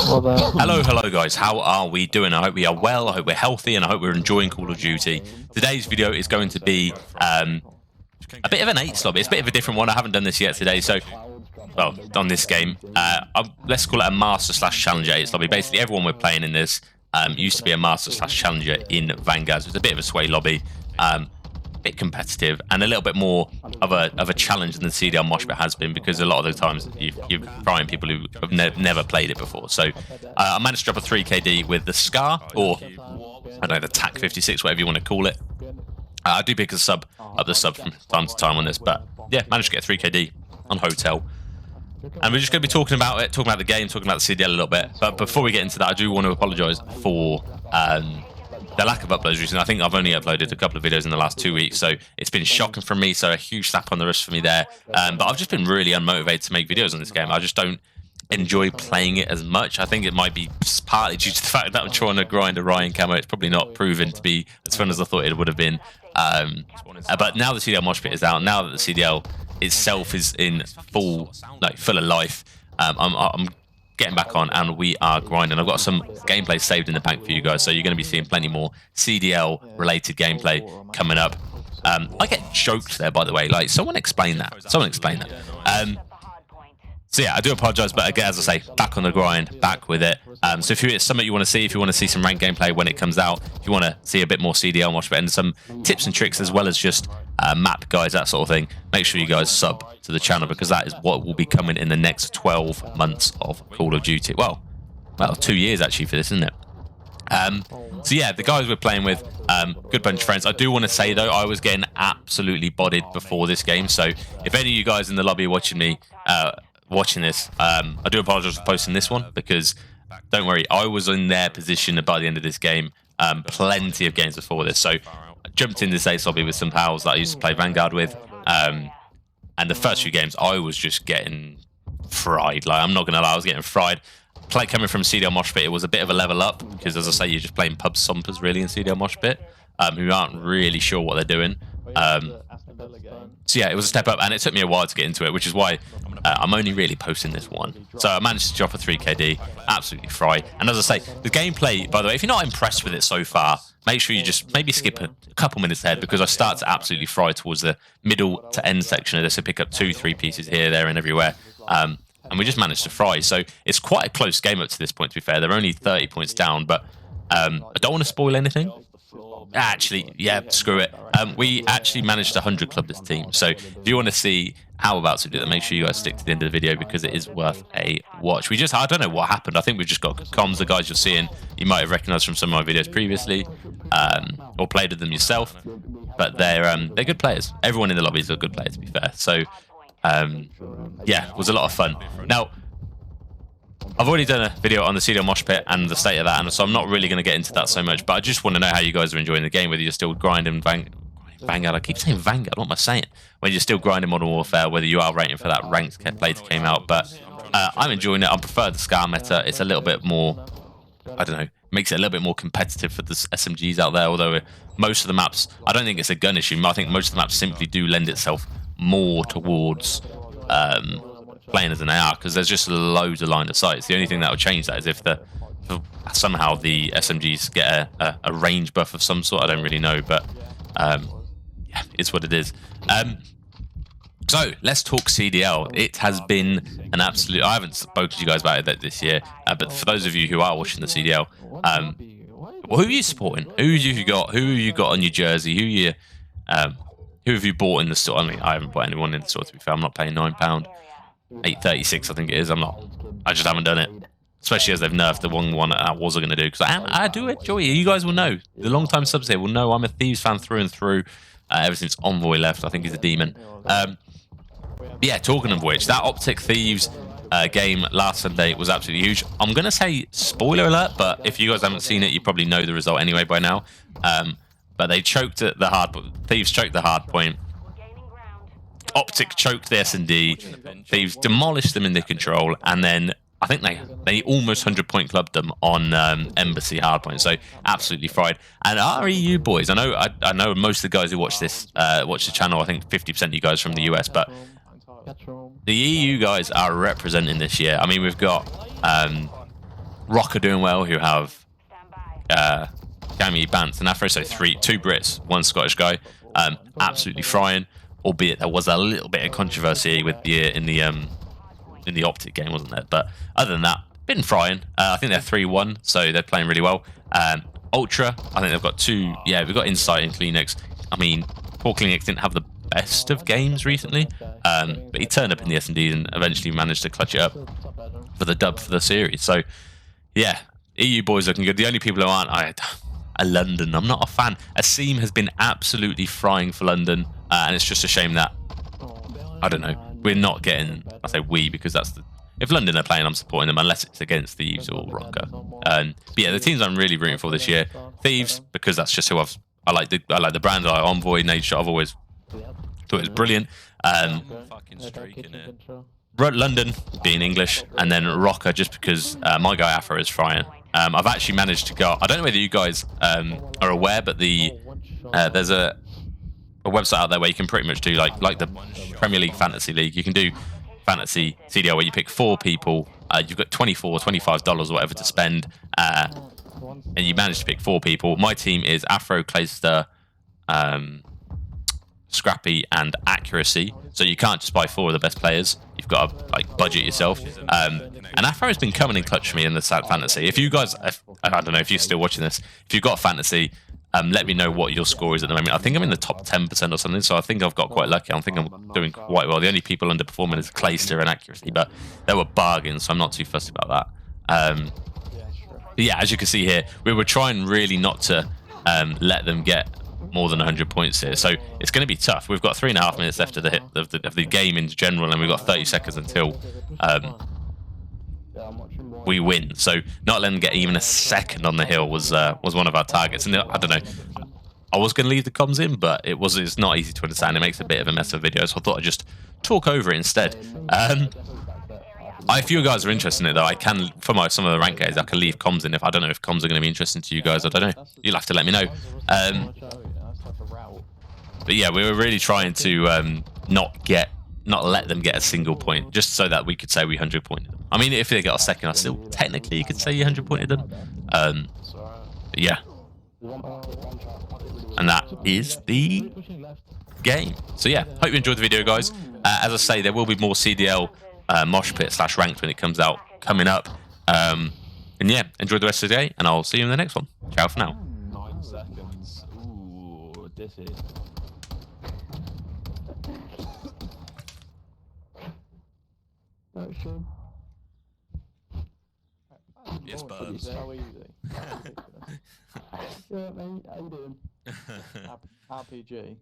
Hello guys, how are we doing? I hope we are well, I hope we're healthy, and I hope we're enjoying Call of Duty. Today's video is going to be a bit of an 8's lobby. It's a bit of a different one. I haven't done this yet today, so, well, on this game. Let's call it a Master/Challenger 8's lobby. Basically, everyone we're playing in this used to be a Master/Challenger in Vanguard. So it's a bit of a sway lobby. Bit competitive and a little bit more of a challenge than the CDL Moshpit has been, because a lot of the times you're trying people who have never played it before. So I managed to drop a 3KD with the Scar, or I don't know, the TAQ56, whatever you want to call it. I do pick a sub up the sub from time to time on this, but yeah, managed to get a 3KD on Hotel. And we're just going to be talking about it, talking about the game, talking about the CDL a little bit. But before we get into that, I do want to apologise for the lack of uploads recently. I think I've only uploaded a couple of videos in the last 2 weeks, so it's been shocking for me, so a huge slap on the wrist for me there. But I've just been really unmotivated to make videos on this game. I just don't enjoy playing it as much. I think it might be partly due to the fact that I'm trying to grind a Ryan camo. It's probably not proven to be as fun as I thought it would have been. But now the CDL Moshpit is out, now that the CDL itself is in full of life, I'm getting back on and we are grinding. I've got some gameplay saved in the bank for you guys, so you're going to be seeing plenty more CDL related gameplay coming up. I get joked there, by the way. Like, someone explain that. So yeah, I do apologise, but again, as I say, back on the grind, back with it. So if it's something you want to see, if you want to see some ranked gameplay when it comes out, if you want to see a bit more CDL Moshpit and some tips and tricks as well as just map guides, that sort of thing, make sure you guys sub to the channel, because that is what will be coming in the next 12 months of Call of Duty. Well, 2 years actually for this, isn't it? So yeah, the guys we're playing with, good bunch of friends. I do want to say though, I was getting absolutely bodied before this game, so if any of you guys in the lobby are watching me, watching this, I do apologize for posting this one, because don't worry, I was in their position by the end of this game, plenty of games before this. So I jumped in this 8's lobby with some pals that I used to play Vanguard with, and the first few games I was just getting fried. Like, I'm not gonna lie, I was getting fried. Coming from CDL Moshpit, it was a bit of a level up, because as I say, you're just playing pub stompers really in CDL Moshpit, who aren't really sure what they're doing. So yeah, it was a step up, and it took me a while to get into it, which is why I'm only really posting this one. So I managed to drop a 3KD, absolutely fry. And as I say, the gameplay, by the way, if you're not impressed with it so far, make sure you just maybe skip a couple minutes ahead, because I start to absolutely fry towards the middle to end section of this. I pick up 2-3 pieces here, there, and everywhere. And we just managed to fry. So it's quite a close game up to this point, to be fair. They're only 30 points down, but I don't want to spoil anything. Actually, yeah, screw it. We actually managed to 100 club this team. So if you want to see how we're about to do that, make sure you guys stick to the end of the video, because it is worth a watch. I don't know what happened. I think we've just got good comms. The guys you're seeing, you might have recognized from some of my videos previously, or played with them yourself. But they're good players. Everyone in the lobby is a good player, to be fair. So yeah, it was a lot of fun. Now, I've already done a video on the CDL Moshpit and the state of that, and so I'm not really going to get into that so much, but I just want to know how you guys are enjoying the game, whether you're still grinding Vanguard. I keep saying Vanguard, what am I saying? When you're still grinding Modern Warfare, whether you are waiting for that ranked play that came out, but I'm enjoying it. I prefer the Scar meta. It's a little bit more, I don't know, makes it a little bit more competitive for the SMGs out there, although most of the maps, I don't think it's a gun issue. I think most of the maps simply do lend itself more towards playing as an AR, because there's just loads of line of sight. The only thing that would change that is if somehow the SMGs get a range buff of some sort. I don't really know, but yeah, it's what it is. So let's talk CDL. It has been an absolute, I haven't spoken to you guys about it this year, but for those of you who are watching the CDL, well, who are you supporting? Who have you got? Who have you got on your jersey? Who have you bought in the store? I mean, I haven't bought anyone in the store, to be fair. I'm not paying £9. 8.36, I think it is. I just haven't done it. Especially as they've nerfed the one that I was going to do. Because I do enjoy it. You guys will know. The long-time subs here will know I'm a Thieves fan through and through. Ever since Envoy left, I think he's a demon. Yeah, talking of which, that Optic Thieves game last Sunday was absolutely huge. I'm going to say spoiler alert, but if you guys haven't seen it, you probably know the result anyway by now. But they choked at the hard point. Thieves choked the hard point. Optic choked the S&D. Thieves demolished them in the control, and then I think they almost 100-point clubbed them on Embassy hardpoint. So absolutely fried. And our EU boys, I know most of the guys who watch this watch the channel. I think 50% of you guys from the US, but the EU guys are representing this year. I mean, we've got Rocker doing well, who have Gammy, Bance, and Afro. So 2 Brits, 1 Scottish guy. Absolutely frying. Albeit there was a little bit of controversy with in the Optic game, wasn't there? But other than that, been frying. I think they're 3-1, so they're playing really well. Ultra, I think they've got 2. Yeah, we've got Insight and Kleenex. I mean, poor Kleenex didn't have the best of games recently, but he turned up in the S&D and eventually managed to clutch it up for the dub for the series. So, yeah, EU boys looking good. The only people who aren't are London. I'm not a fan. Asim has been absolutely frying for London, and it's just a shame that, I don't know, we're not getting, I say we because that's the, if London are playing, I'm supporting them unless it's against Thieves or Rocker. But yeah, the teams I'm really rooting for this year, Thieves, because that's just who I like the brand. I like Envoy, Nade Shot. I've always thought it was brilliant. London being English, and then Rocker just because my guy Afro is frying. I've actually managed to go. I don't know whether you guys are aware, but there's a website out there where you can pretty much do like the Premier League Fantasy League. You can do fantasy CDL where you pick 4 people. You've got $25 or whatever to spend, and you manage to pick 4 people. My team is Afro, Clayster, Scrappy, and Accuracy. So you can't just buy 4 of the best players. You've got to like budget yourself. And Afro has been coming in clutch for me in the fantasy. If you guys, I don't know if you're still watching this, if you've got fantasy, let me know what your score is at the moment. I think I'm in the top 10% or something, so I think I've got quite lucky. I think I'm doing quite well. The only people underperforming is Clayster and Accuracy, but they were bargains, so I'm not too fussed about that. But yeah, as you can see here, we were trying really not to let them get more than 100 points here, so it's going to be tough. We've got 3.5 minutes left of the game in general, and we've got 30 seconds until we win. So not letting them get even a second on the hill was one of our targets. And I don't know, I was going to leave the comms in, but it's not easy to understand. It makes a bit of a mess of video, so I thought I'd just talk over it instead. If you guys are interested in it, though, I can, for some of the rank guys, I can leave comms in. If I don't know if comms are going to be interesting to you guys, I don't know. You'll have to let me know. But yeah, we were really trying to not let them get a single point, just so that we could say we 100 pointed them. I mean, if they got a second, I still technically could say you 100 pointed them. But yeah. And that is the game. So yeah, hope you enjoyed the video, guys. As I say, there will be more CDL Mosh Pit / Ranked when it comes out coming up. And yeah, enjoy the rest of the day, and I'll see you in the next one. Ciao for now. 9 seconds. Ooh, this is. Yes, Burbs. How are you doing? Yeah, mate. How you doing? RPG.